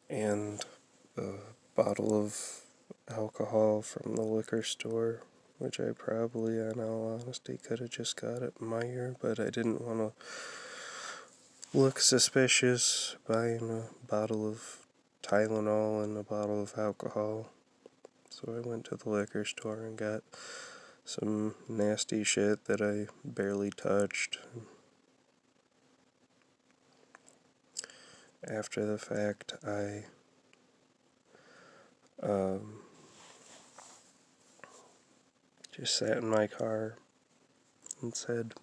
and a bottle of alcohol from the liquor store, which I probably, in all honesty, could have just got at Meijer, but I didn't want to look suspicious buying a bottle of Tylenol and a bottle of alcohol. So I went to the liquor store and got some nasty shit that I barely touched. After the fact, I just sat in my car and said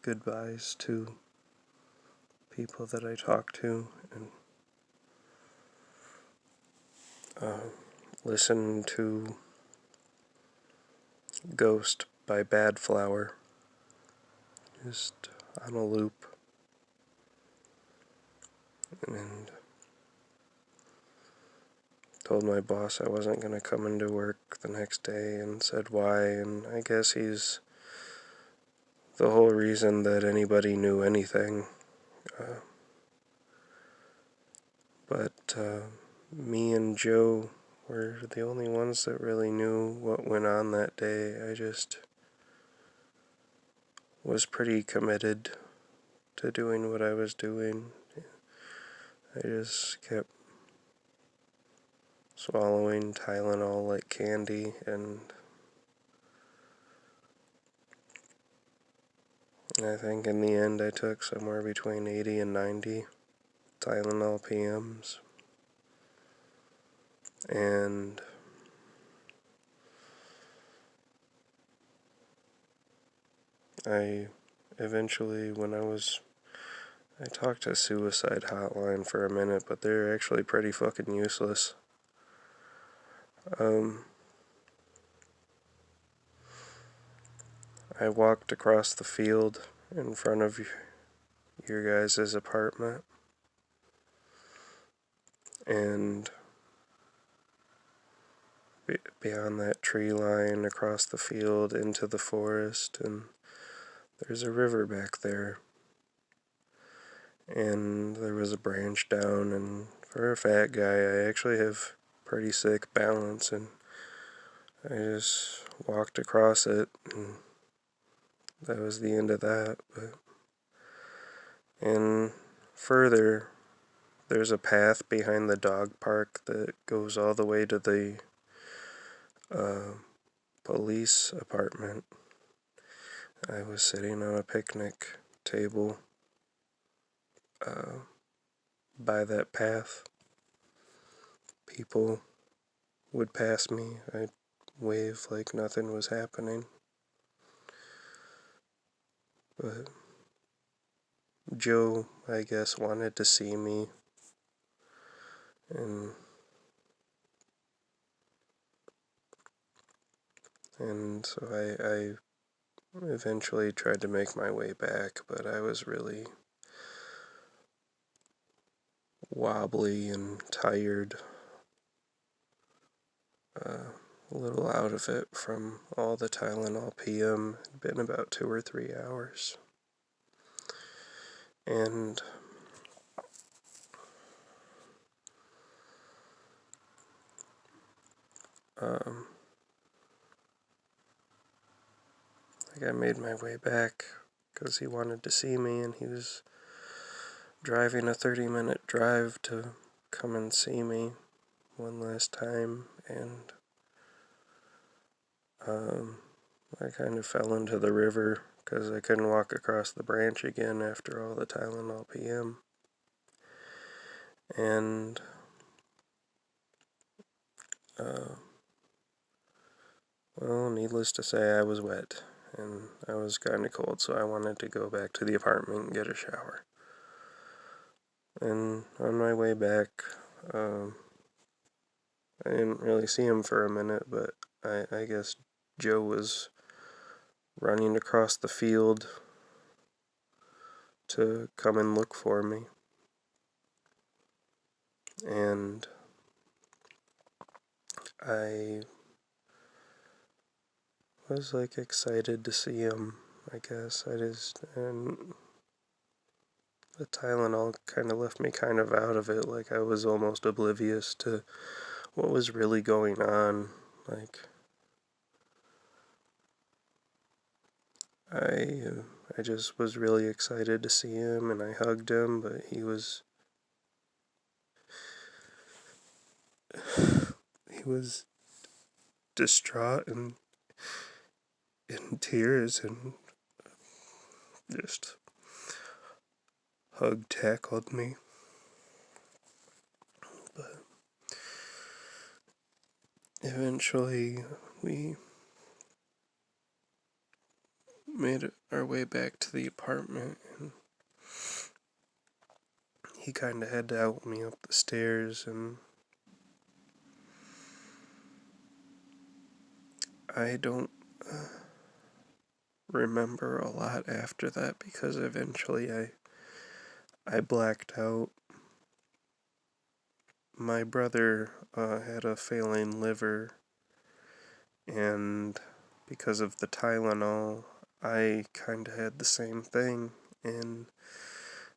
goodbyes to people that I talked to, and listened to Ghost by Bad Flower, just on a loop, and told my boss I wasn't going to come into work the next day, and said why, and I guess he's the whole reason that anybody knew anything. But me and Joe were the only ones that really knew what went on that day. I just was pretty committed to doing what I was doing. I just kept swallowing Tylenol like candy, and I think in the end I took somewhere between 80 and 90 Tylenol PMs. And I eventually, I talked to Suicide Hotline for a minute, but they're actually pretty fucking useless. I walked across the field in front of your guys' apartment, and beyond that tree line across the field into the forest, and there's a river back there, and there was a branch down, and for a fat guy I actually have pretty sick balance, and I just walked across it, and that was the end of that. And further, there's a path behind the dog park that goes all the way to the police apartment. I was sitting on a picnic table by that path. People would pass me. I'd wave like nothing was happening. But Joe, I guess, wanted to see me. And so I eventually tried to make my way back, but I was really wobbly and tired, a little out of it from all the Tylenol PM. It'd been about 2 or 3 hours. And I made my way back because he wanted to see me, and he was driving a 30-minute drive to come and see me one last time, and I kind of fell into the river because I couldn't walk across the branch again after all the Tylenol PM. And well, needless to say, I was wet, and I was kind of cold, so I wanted to go back to the apartment and get a shower. And on my way back, I didn't really see him for a minute, but I guess Joe was running across the field to come and look for me. And I was excited to see him, I guess. And the Tylenol kind of left me kind of out of it, like I was almost oblivious to what was really going on. Like, I just was really excited to see him, and I hugged him, but he was distraught and in tears, and just tackled me. But eventually we made our way back to the apartment, and he kind of had to help me up the stairs, and I don't remember a lot after that because eventually I blacked out. My brother had a failing liver, and because of the Tylenol, I kind of had the same thing. And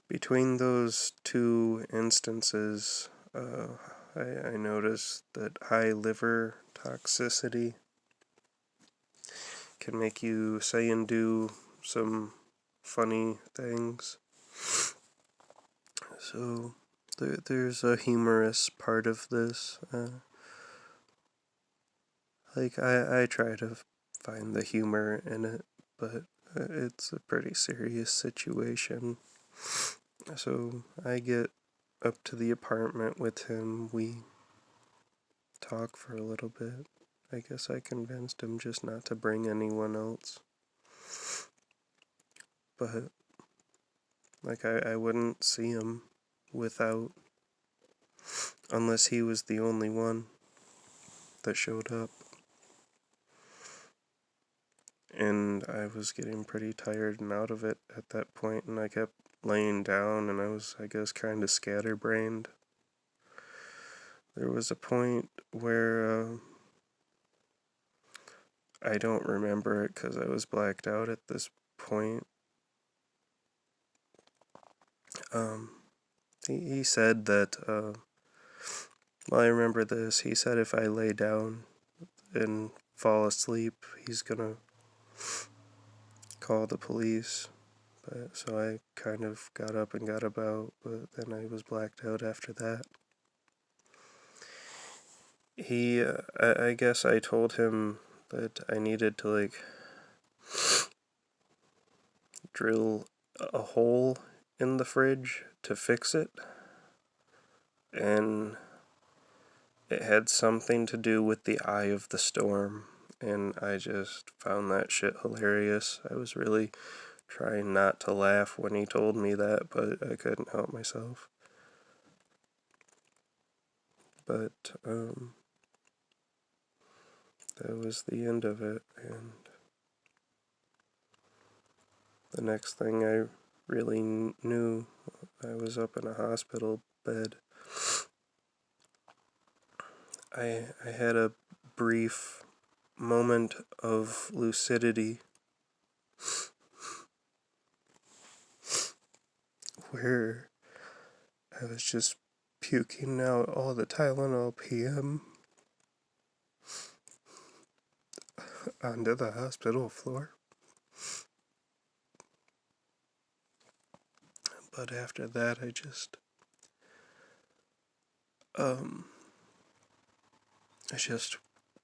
between those two instances, I noticed that high liver toxicity can make you say and do some funny things. So there's a humorous part of this. I try to find the humor in it, but it's a pretty serious situation. So I get up to the apartment with him. We talk for a little bit. I guess I convinced him just not to bring anyone else. But, like, I wouldn't see him without, unless he was the only one that showed up. And I was getting pretty tired and out of it at that point, and I kept laying down, and I was, I guess, kind of scatterbrained. There was a point where I don't remember it because I was blacked out at this point. He said that, well, I remember this. He said if I lay down and fall asleep, he's gonna call the police. But so I kind of got up and got about, but then I was blacked out after that. I guess I told him that I needed to, like, drill a hole in the fridge to fix it, and it had something to do with the eye of the storm, and I just found that shit hilarious. I was really trying not to laugh when he told me that, but I couldn't help myself. But, that was the end of it, and the next thing I really knew, I was up in a hospital bed. I had a brief moment of lucidity where I was just puking out all the Tylenol PM onto the hospital floor. But after that, I just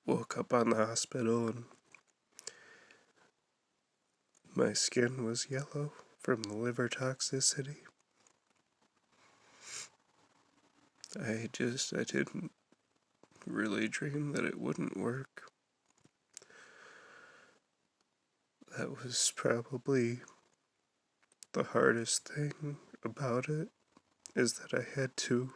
woke up on the hospital, and my skin was yellow from the liver toxicity. I didn't really dream that it wouldn't work. That was probably the hardest thing about it, is that I had to